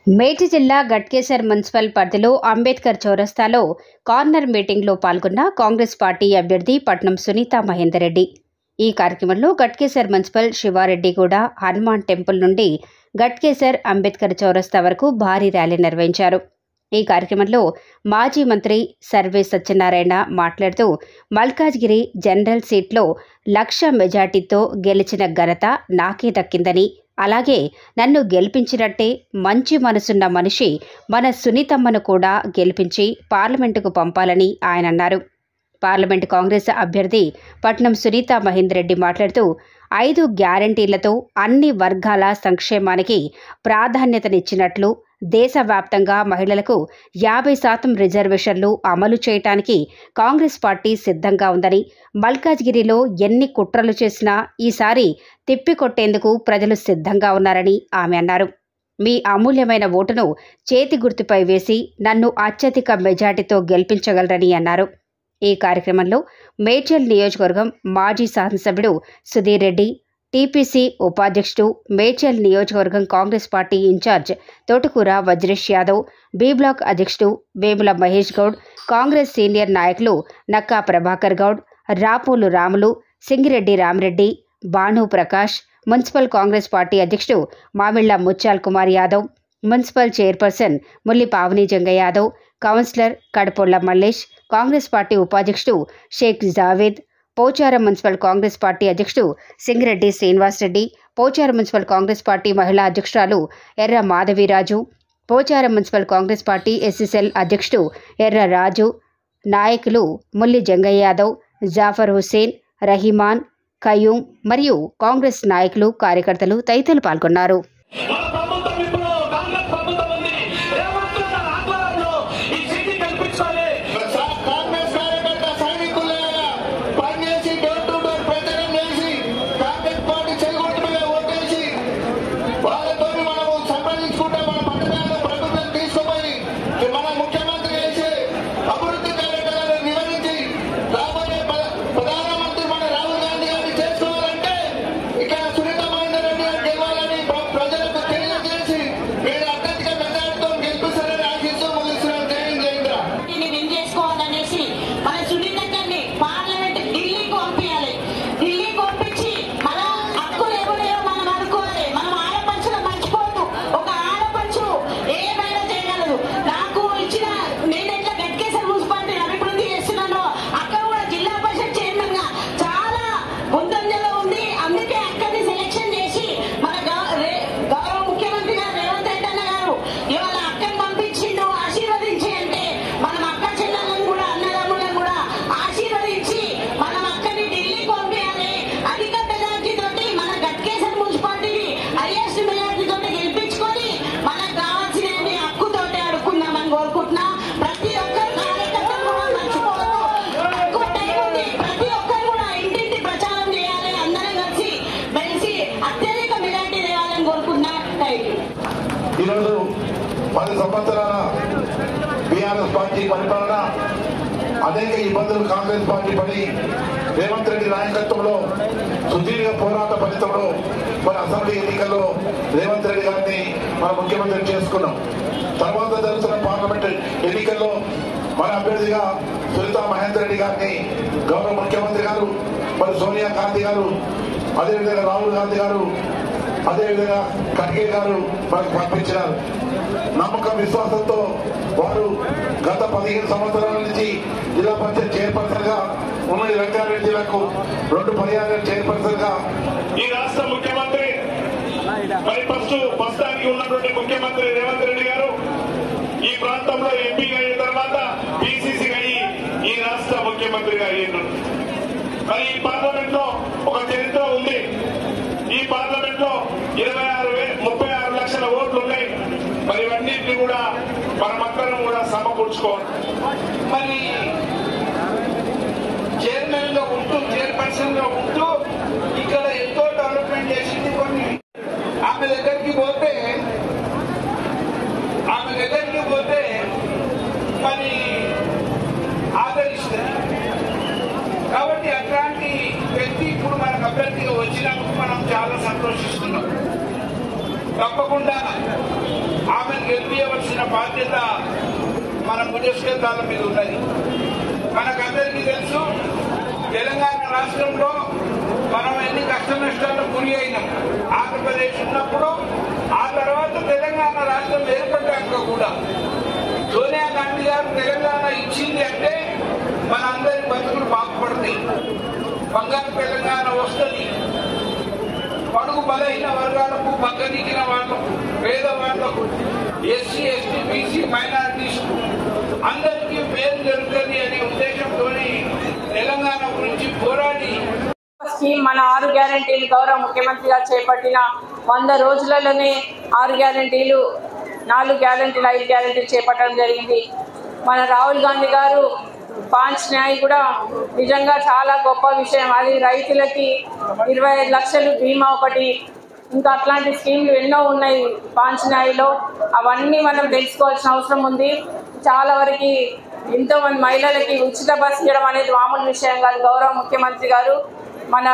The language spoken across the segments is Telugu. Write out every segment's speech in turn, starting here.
మేడ్చల్ జిల్లా గట్కేసర్ మున్సిపల్ పరిధిలో అంబేద్కర్ చౌరస్తాలో కార్నర్ మీటింగ్లో పాల్గొన్న కాంగ్రెస్ పార్టీ అభ్యర్థి పట్నం సునీత మహేందర్ రెడ్డి. ఈ కార్యక్రమంలో గట్కేసర్ మున్సిపల్ శివారెడ్డిగూడ హనుమాన్ టెంపుల్ నుండి గట్కేసర్ అంబేద్కర్ చౌరస్తా వరకు భారీ ర్యాలీ నిర్వహించారు. ఈ కార్యక్రమంలో మాజీ మంత్రి సర్వే సత్యనారాయణ మాట్లాడుతూ మల్కాజ్గిరి జనరల్ సీట్లో 1,00,000 మెజార్టీతో గెలిచిన ఘనత నాకే దక్కిందని, అలాగే నన్ను గెలిపించినట్టే మంచి మనసున్న మనిషి మన సునీతమ్మను కూడా గెలిపించి పార్లమెంటుకు పంపాలని ఆయన అన్నారు. పార్లమెంటు కాంగ్రెస్ అభ్యర్థి పట్నం సునీత మహేందర్ రెడ్డి మాట్లాడుతూ 5 గ్యారంటీలతో అన్ని వర్గాల సంక్షేమానికి ప్రాధాన్యతనిచ్చినట్లు, దేశవ్యాప్తంగా మహిళలకు 50% రిజర్వేషన్లు అమలు చేయటానికి కాంగ్రెస్ పార్టీ సిద్ధంగా ఉందని, మల్కాజ్గిరిలో ఎన్ని కుట్రలు చేసినా ఈసారి తిప్పికొట్టేందుకు ప్రజలు సిద్ధంగా ఉన్నారని ఆమె అన్నారు. మీ అమూల్యమైన ఓటును చేతి గుర్తుపై వేసి నన్ను అత్యధిక మెజార్టీతో గెలిపించగలరని అన్నారు. ఈ కార్యక్రమంలో మేడ్చల్ నియోజకవర్గం మాజీ శాసనసభ్యుడు సుధీర్ రెడ్డి, టీపీసీ ఉపాధ్యక్షుడు, మేడ్చల్ నియోజకవర్గం కాంగ్రెస్ పార్టీ ఇన్ఛార్జ్ తోటకూర వజ్రేష్ యాదవ్, బి బ్లాక్ అధ్యక్షుడు వేముల మహేష్ గౌడ్, కాంగ్రెస్ సీనియర్ నాయకులు నక్కా ప్రభాకర్ గౌడ్, రాపోలు రాములు, సింగిరెడ్డి రామిరెడ్డి, భాను ప్రకాష్, మున్సిపల్ కాంగ్రెస్ పార్టీ అధ్యక్షుడు Mamilla Muthyal Kumar Yadav, municipal chairperson Mulli Pavani Janga Yadav, councillor Kadapolla Mallesh, Congress party ఉపాధ్యక్షుడు షేక్ జావేద్, పోచారం మున్సిపల్ కాంగ్రెస్ పార్టీ అధ్యక్షుడు సింగిరెడ్డి శ్రీనివాసరెడ్డి, పోచారం మున్సిపల్ కాంగ్రెస్ పార్టీ మహిళా అధ్యక్షురాలు Erra Madhaviraju, Pocharam municipal Congress party SC cell అధ్యక్షుడు ఎర్ర రాజు, నాయకులు ముల్లి జంగయ్య యాదవ్, జాఫర్ హుస్సేన్, రహీమాన్, కయూం మరియు కాంగ్రెస్ నాయకులు, కార్యకర్తలు తదితరులు పాల్గొన్నారు. ఈరోజు 10 సంవత్సరాల బీఆర్ఎస్ పార్టీ పరిపాలన అనేక ఇబ్బందులు కాంగ్రెస్ పార్టీ పడి రేవంత్ రెడ్డి నాయకత్వంలో సుదీర్ఘ పోరాట ఫలితంలో మన అసెంబ్లీ ఎన్నికల్లో రేవంత్ రెడ్డి గారిని మన ముఖ్యమంత్రి చేసుకున్నాం. తర్వాత జరుగుతున్న పార్లమెంట్ ఎన్నికల్లో మన అభ్యర్థిగా సునీత మహేందర్ రెడ్డి గారిని గౌరవ ముఖ్యమంత్రి గారు, మరి సోనియా గాంధీ గారు, అదేవిధంగా రాహుల్ గాంధీ గారు, అదేవిధంగా ఖర్గే గారు మనకు పంపించినారు. నమ్మకం విశ్వాసంతో వారు గత 15 సంవత్సరాల నుంచి జిల్లా పరిషత్ చైర్పర్సన్ గా, ఉమ్మడి రంగారెడ్డి జిల్లాకు 2 పర్యాయ చైర్పర్సన్ గా ఈ రాష్ట్ర ముఖ్యమంత్రి, మరి ప్రస్తుతానికి ఉన్నటువంటి ముఖ్యమంత్రి రేవంత్ రెడ్డి గారు ఈ ప్రాంతంలో ఎంపీగా అయిన తర్వాత పీసీసీగా అయ్యి ఈ రాష్ట్ర ముఖ్యమంత్రిగా అయ్యారు. మరి ఈ పార్లమెంట్ లో ఒక చరిత్ర ఉంది. ఈ పార్లమెంట్ లో 36 లక్షల ఓట్లు ఉన్నాయి. మరి ఇవన్నింటినీ కూడా మనమందరం కూడా సమకూర్చుకోవాలి. మరి చైర్మన్ గా ఉంటూ, చైర్పర్సన్ గా ఉంటూ ఇక్కడ ఎంతో డెవలప్మెంట్ చేసింది. కొన్ని ఆమె దగ్గరికి పోతే మరి ఆదరిస్తుంది. కాబట్టి అట్లాంటి వ్యక్తి ఇప్పుడు మనకు అభ్యర్థిగా వచ్చినందుకు మనం చాలా సంతోషిస్తున్నాం. తప్పకుండా ఆమెను గెలిపించవలసిన బాధ్యత మన భుజస్కంధాల మీద ఉన్నది. మనకందరికీ తెలుసు, తెలంగాణ రాష్ట్రంలో మనం ఎన్ని కష్ట నష్టాలకు గురి అయినాం. ఆంధ్రప్రదేశ్ ఉన్నప్పుడు, ఆ తర్వాత తెలంగాణ రాష్ట్రం ఏర్పడ్డాక కూడా సోనియా గాంధీ గారు తెలంగాణ ఇచ్చింది అంటే మనందరి బతుకులు బాగుపడతాయి, బంగారు తెలంగాణ వస్తుంది. పడుగు బలహీన వర్గాలకు, పక్కదిగిన వాళ్ళకు, పేదవాళ్లకు, ఎస్సీ ఎస్టీ బీసీ మైనారిటీస్ అందరికీ పేరు జరుగుతుంది అనే ఉద్దేశంతో తెలంగాణ గురించి పోరాడి మన 6 గ్యారెంటీలు గౌరవ ముఖ్యమంత్రి గారు చేపట్టిన 100 రోజులలోనే 6 గ్యారెంటీలు, 4 గ్యారెంటీలు, 5 గ్యారెంటీలు చేపట్టడం జరిగింది. మన రాహుల్ గాంధీ గారు పాంచ్ న్యాయ్ కూడా నిజంగా చాలా గొప్ప విషయం. అది రైతులకి 25 లక్షలు బీమా ఒకటి, ఇంకా అట్లాంటి స్కీమ్లు ఎన్నో ఉన్నాయి పాంచ్ న్యాయ్లో. అవన్నీ మనం తెలుసుకోవాల్సిన అవసరం ఉంది. చాలా వరకు ఎంతోమంది మహిళలకి ఉచిత బస్సు ఇవ్వడం అనేది మామూలు విషయం కాదు. గౌరవ ముఖ్యమంత్రి గారు మన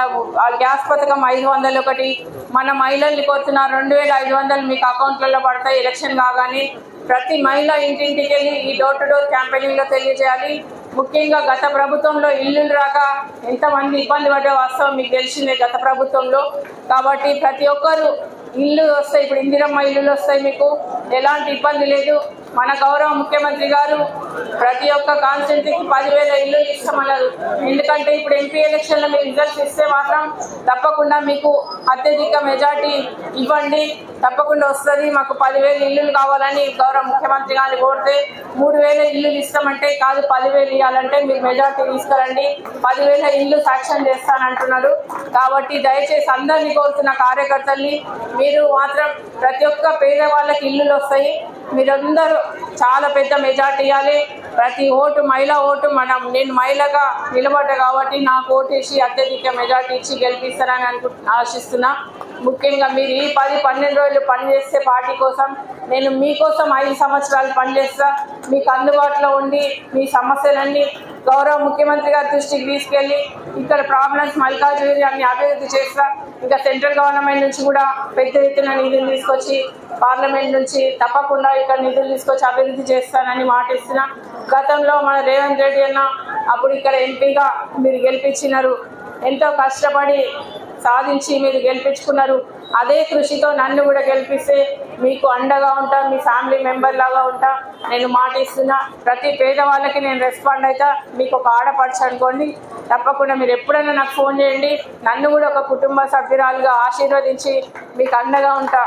గ్యాస్ పథకం 500 ఒకటి, మన మహిళల్ని కోరుతున్న 2500 మీకు అకౌంట్లలో పడతాయి. ఎలక్షన్ కాగానే ప్రతి మహిళ ఇంటింటికి వెళ్ళి ఈ డోర్ టు డోర్ క్యాంపెయినింగ్లో తెలియజేయాలి. ముఖ్యంగా గత ప్రభుత్వంలో ఇల్లులు రాక ఎంతమంది ఇబ్బంది పడ్డే వాస్తవం మీకు తెలిసిందే గత ప్రభుత్వంలో. కాబట్టి ప్రతి ఒక్కరు ఇల్లు వస్తాయి, ఇప్పుడు ఇందిరమ్మ ఇల్లులు వస్తాయి, మీకు ఎలాంటి ఇబ్బంది లేదు. మన గౌరవ ముఖ్యమంత్రి గారు ప్రతి ఒక్క కాన్స్టిట్యూన్సీకి 10,000 ఇల్లు ఇస్తామన్నారు. ఎందుకంటే ఇప్పుడు ఎంపీ ఎలక్షన్లో మీరు రిజల్ట్స్ ఇస్తే మాత్రం తప్పకుండా మీకు అత్యధిక మెజార్టీ ఇవ్వండి, తప్పకుండా వస్తుంది. మాకు 10,000 ఇల్లులు కావాలని గౌరవ ముఖ్యమంత్రి గారిని కోరితే 3,000 ఇల్లులు ఇస్తామంటే కాదు, 10,000 ఇవ్వాలంటే మీరు మెజార్టీ తీసుకురండి, 10,000 ఇల్లు సాక్ష్యం చేస్తానంటున్నారు. కాబట్టి దయచేసి అందరినీ కోరుతున్న కార్యకర్తల్ని, మీరు మాత్రం ప్రతి ఒక్క పేదవాళ్ళకి ఇల్లులు వస్తాయి. మీరందరూ చాలా పెద్ద మెజార్టీ ఇవ్వాలి. ప్రతి ఓటు మహిళా ఓటు, నేను మహిళగా నిలబడ్డా కాబట్టి నాకు ఓటు వేసి అత్యధిక మెజార్టీ ఇచ్చి గెలిపిస్తారని ఆశిస్తున్నా. ముఖ్యంగా మీరు ఈ 10-12 రోజులు పనిచేస్తే పార్టీ కోసం, నేను మీకోసం 5 సంవత్సరాలు పనిచేస్తా. మీకు అందుబాటులో ఉండి మీ సమస్యలన్నీ గౌరవ ముఖ్యమంత్రి గారి దృష్టికి తీసుకెళ్ళి ఇక్కడ ప్రాబ్లమ్స్ మల్కాజ్గిరి అన్ని అభివృద్ధి చేస్తా. ఇంకా సెంట్రల్ గవర్నమెంట్ నుంచి కూడా పెద్ద ఎత్తున నిధులు తీసుకొచ్చి, పార్లమెంట్ నుంచి తప్పకుండా ఇక్కడ నిధులు తీసుకొచ్చి అభివృద్ధి చేస్తానని మాటిస్తున్నా. గతంలో మన రేవంత్ రెడ్డి అన్న అప్పుడు ఇక్కడ ఎంపీగా మీరు గెలిపించినారు, ఎంతో కష్టపడి సాధించి మీరు గెలిపించుకున్నారు. అదే కృషితో నన్ను కూడా గెలిపిస్తే మీకు అండగా ఉంటా, మీ ఫ్యామిలీ మెంబర్ లాగా ఉంటా. నేను మాటిస్తున్నా, ప్రతి పేదవాళ్ళకి నేను రెస్పాండ్ అవుతా. మీకు ఒక ఆడపడుచు అనుకోండి, తప్పకుండా మీరు ఎప్పుడైనా నాకు ఫోన్ చేయండి. నన్ను కూడా ఒక కుటుంబ సభ్యురాలుగా ఆశీర్వదించి మీకు అండగా ఉంటా.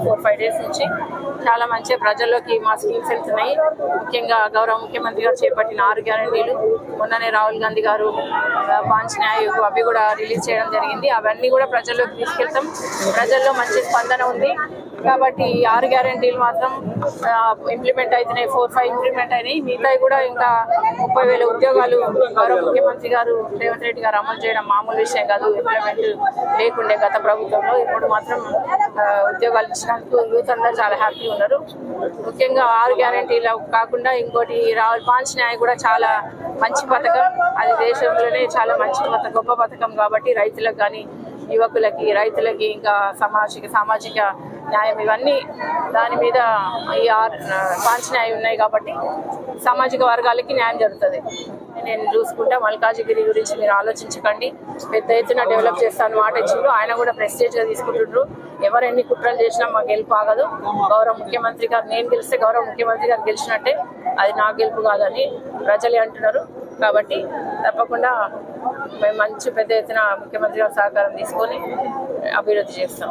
ఫోర్ 5 డేస్ నుంచి చాలా మంచి ప్రజల్లోకి మా స్కీమ్స్ వెళ్తున్నాయి. ముఖ్యంగా గౌరవ ముఖ్యమంత్రి గారు చేపట్టిన 6 గ్యారెంటీలు, మొన్ననే రాహుల్ గాంధీ గారు పాంచ్ న్యాయ్ అవి కూడా రిలీజ్ చేయడం జరిగింది. అవన్నీ కూడా ప్రజల్లోకి తీసుకెళ్తాం. ప్రజల్లో మంచి స్పందన ఉంది కాబట్టి 6 గ్యారెంటీలు మాత్రం ఇంప్లిమెంట్ అవుతున్నాయి. 4-5 ఇంప్లిమెంట్ అయినాయి. మిగతాయి కూడా ఇంకా 30,000 ఉద్యోగాలు గౌరవ ముఖ్యమంత్రి గారు రేవంత్ రెడ్డి గారు అమలు చేయడం మామూలు విషయం కాదు. ఇంప్లిమెంట్ లేకుండే గత ప్రభుత్వంలో, ఇప్పుడు మాత్రం ఉద్యోగాలు ఇచ్చినందుకు యూత్ అందరూ చాలా హ్యాపీ ఉన్నారు. ముఖ్యంగా 6 గ్యారెంటీలు కాకుండా ఇంకోటి పాంచ్ న్యాయ్ కూడా చాలా మంచి పథకం. అది దేశంలోనే చాలా మంచి గొప్ప పథకం కాబట్టి రైతులకు కానీ, యువకులకి, రైతులకి, ఇంకా సామాజిక న్యాయం ఇవన్నీ దాని మీద ఈ పాంచ్ న్యాయం ఉన్నాయి కాబట్టి సామాజిక వర్గాలకి న్యాయం జరుగుతుంది. నేను చూసుకుంటా. మల్కాజ్గిరి గురించి మీరు ఆలోచించకండి, పెద్ద ఎత్తున డెవలప్ చేస్తాను మాట ఇచ్చిండ్రు. ఆయన కూడా ప్రెస్టేజ్గా తీసుకుంటుండ్రు. ఎవరు ఎన్ని కుట్రలు చేసినా మా గెలుపు ఆగదు. గౌరవ ముఖ్యమంత్రి గారు, నేను గెలిస్తే గౌరవ ముఖ్యమంత్రి గారు గెలిచినట్టే, అది నా గెలుపు కాదని ప్రజలే అంటున్నారు. కాబట్టి తప్పకుండా మేము మంచి పెద్ద ఎత్తున ముఖ్యమంత్రి గారి సహకారం తీసుకొని అభివృద్ధి చేస్తాం.